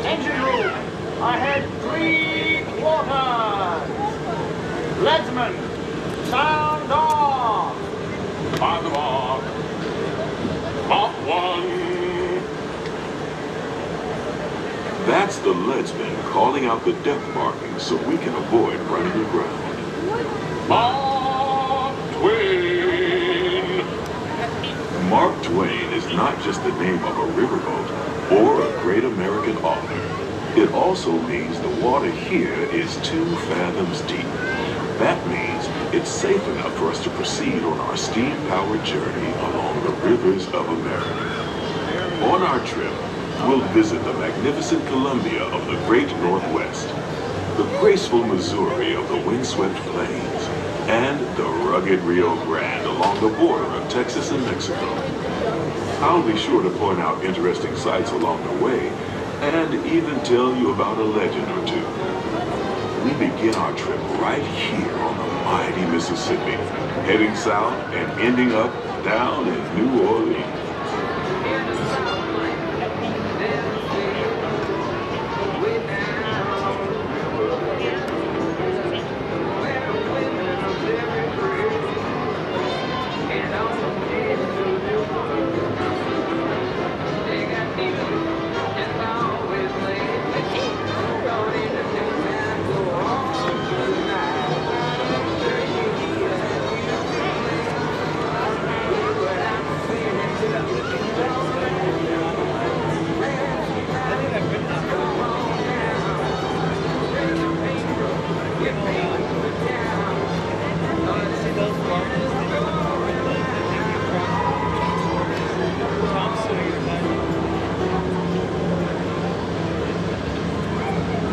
Engine room, ahead 3 quarters. Leadsman, sound off. On the mark. Mark 1. That's the leadsman calling out the depth markings so we can avoid running aground. Mark Twain! Mark Twain is not just the name of a riverboat or a great American author. It also means the water here is 2 fathoms deep. That means it's safe enough for us to proceed on our steam-powered journey along the rivers of America. On our trip, we'll visit the magnificent Columbia of the Great Northwest, the graceful Missouri of the windswept plains, and the rugged Rio Grande along the border of Texas and Mexico. I'll be sure to point out interesting sights along the way and even tell you about a legend or two. We begin our trip right here on the mighty Mississippi, heading south and ending up down in New Orleans.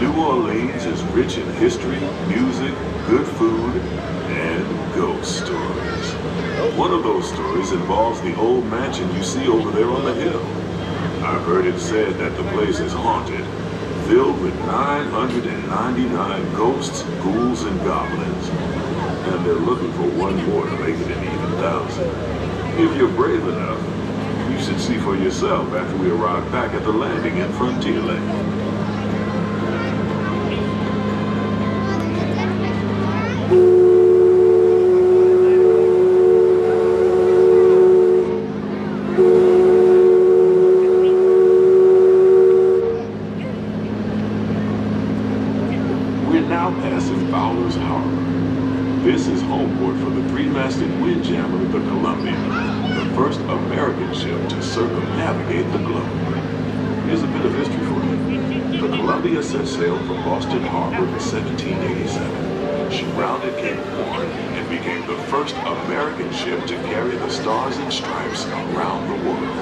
New Orleans is rich in history, music, good food, and ghost stories. One of those stories involves the old mansion you see over there on the hill. I've heard it said that the place is haunted, filled with 999 ghosts, ghouls, and goblins. And they're looking for one more to make it an even thousand. If you're brave enough, you should see for yourself after we arrive back at the landing in Frontierland. This is homeport for the 3-masted windjammer, the Columbia, the first American ship to circumnavigate the globe. Here's a bit of history for you. The Columbia set sail from Boston Harbor in 1787. She rounded Cape Horn and became the first American ship to carry the Stars and Stripes around the world.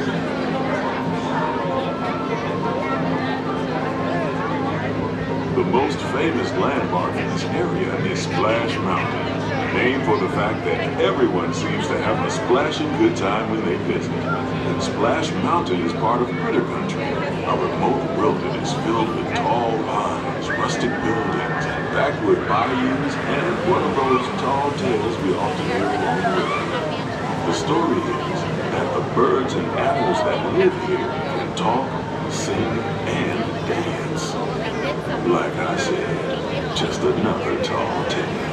The most famous landmark in this area is Splash Mountain, named for the fact that everyone seems to have a splashing good time when they visit. And Splash Mountain is part of Critter Country, a remote wilderness filled with tall pines, rustic buildings, backward bayous, and one of those tall tales we often hear along the way. The story is that the birds and animals that live here can talk, sing, and dance. Like I said, just another tall tale.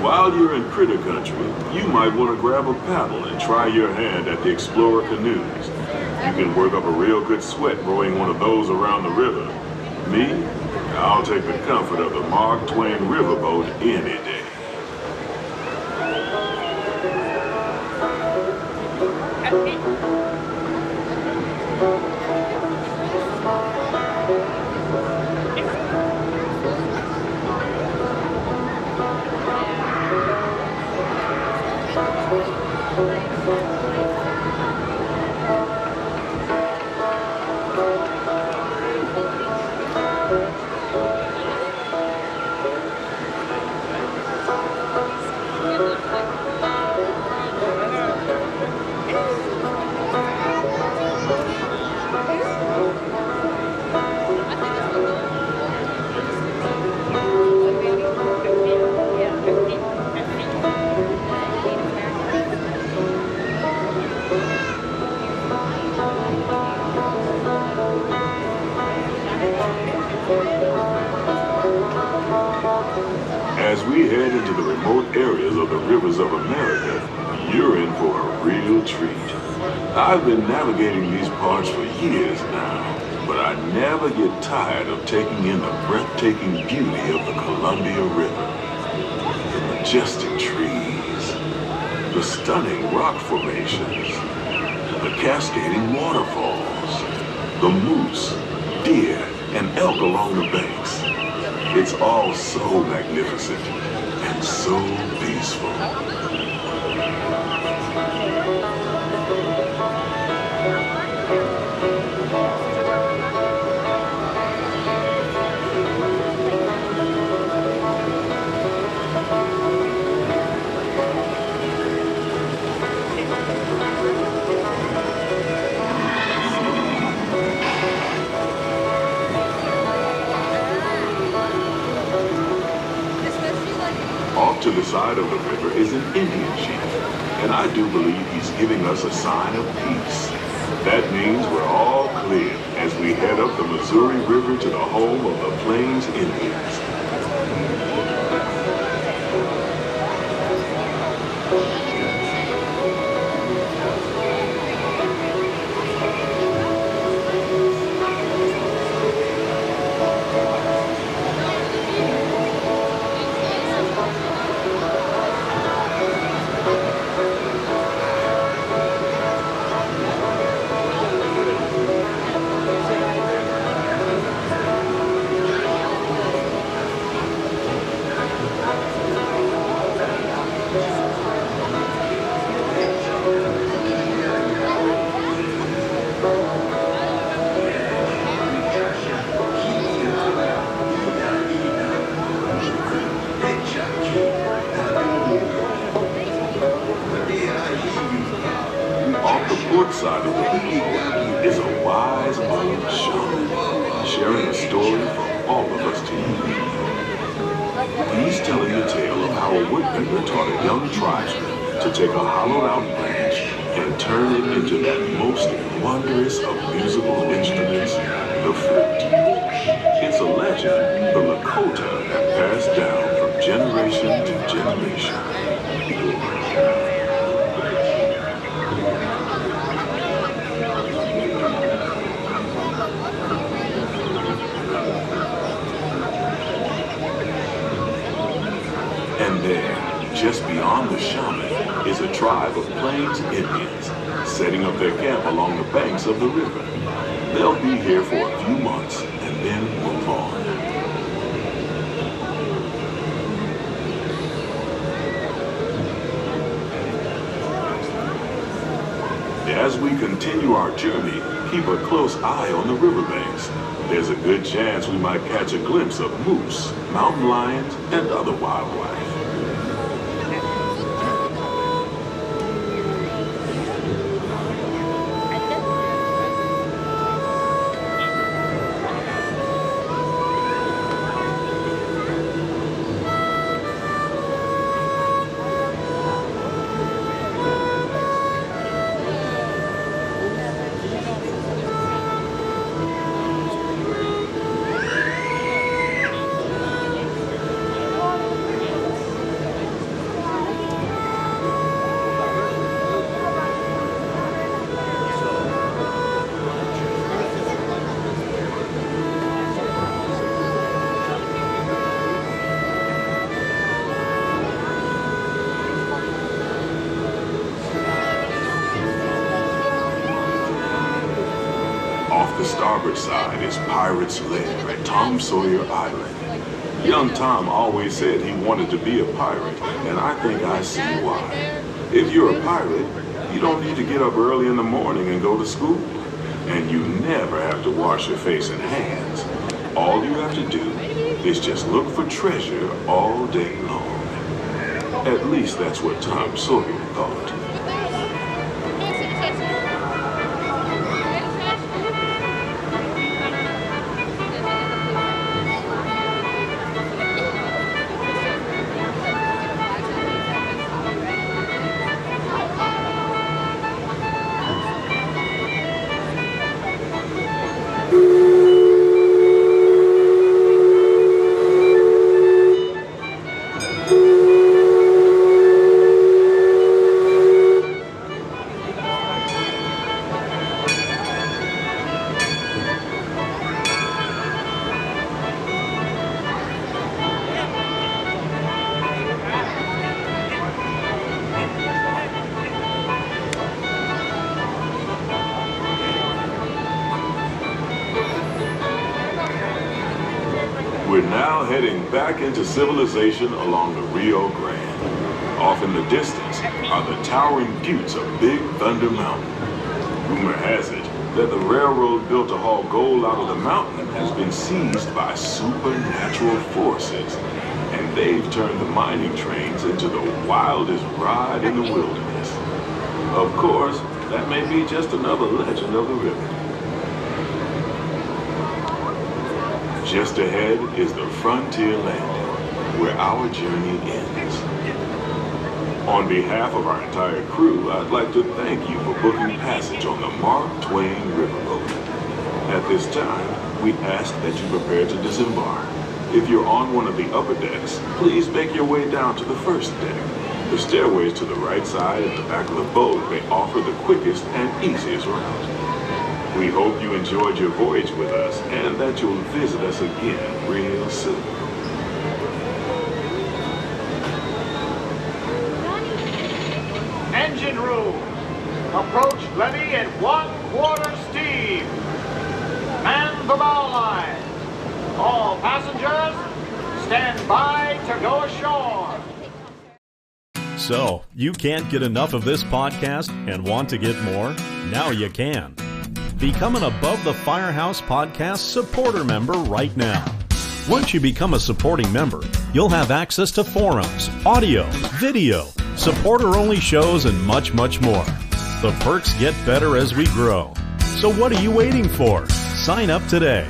While you're in Critter Country, you might want to grab a paddle and try your hand at the Explorer canoes. You can work up a real good sweat rowing one of those around the river. Me, I'll take the comfort of the Mark Twain riverboat any day. As we head into the remote areas of the rivers of America, you're in for a real treat. I've been navigating these parts for years now, but I never get tired of taking in the breathtaking beauty of the Columbia River. The majestic trees, the stunning rock formations, the cascading waterfalls, the moose, deer, and elk along the banks. It's all so magnificent and so peaceful. Off to the side of the river is an Indian chief, and I do believe he's giving us a sign of peace. That means we're all clear as we head up the Missouri River to the home of the Plains Indians. Side of the river is a wise old shaman sharing a story for all of us to hear. He's telling the tale of how a woodpecker taught a young tribesman to take a hollowed out branch and turn it into that most wondrous of musical instruments, the flute. It's a legend the Lakota have passed down from generation to generation. And there, just beyond the shaman, is a tribe of Plains Indians setting up their camp along the banks of the river. They'll be here for a few months and then move on. As we continue our journey, keep a close eye on the riverbanks. There's a good chance we might catch a glimpse of moose, mountain lions, and other wildlife. Off the starboard side is Pirate's Lair at Tom Sawyer Island. Young Tom always said he wanted to be a pirate, and I think I see why. If you're a pirate, you don't need to get up early in the morning and go to school. And you never have to wash your face and hands. All you have to do is just look for treasure all day long. At least that's what Tom Sawyer thought. heading back into civilization along the Rio Grande. Off in the distance are the towering buttes of Big Thunder Mountain. Rumor has it that the railroad built to haul gold out of the mountain has been seized by supernatural forces, and they've turned the mining trains into the wildest ride in the wilderness. Of course, that may be just another legend of the river. Just ahead is the Frontier Landing, where our journey ends. On behalf of our entire crew, I'd like to thank you for booking passage on the Mark Twain Riverboat. At this time, we ask that you prepare to disembark. If you're on one of the upper decks, please make your way down to the first deck. The stairways to the right side and the back of the boat may offer the quickest and easiest route. We hope you enjoyed your voyage with us and that you'll visit us again real soon. Engine room. Approach levee at 1/4 steam. Man the bow line. All passengers, stand by to go ashore. So, you can't get enough of this podcast and want to get more? Now you can. Become an Above the Firehouse Podcast supporter member right now. Once you become a supporting member, you'll have access to forums, audio, video, supporter-only shows, and much, much more. The perks get better as we grow. So what are you waiting for? Sign up today.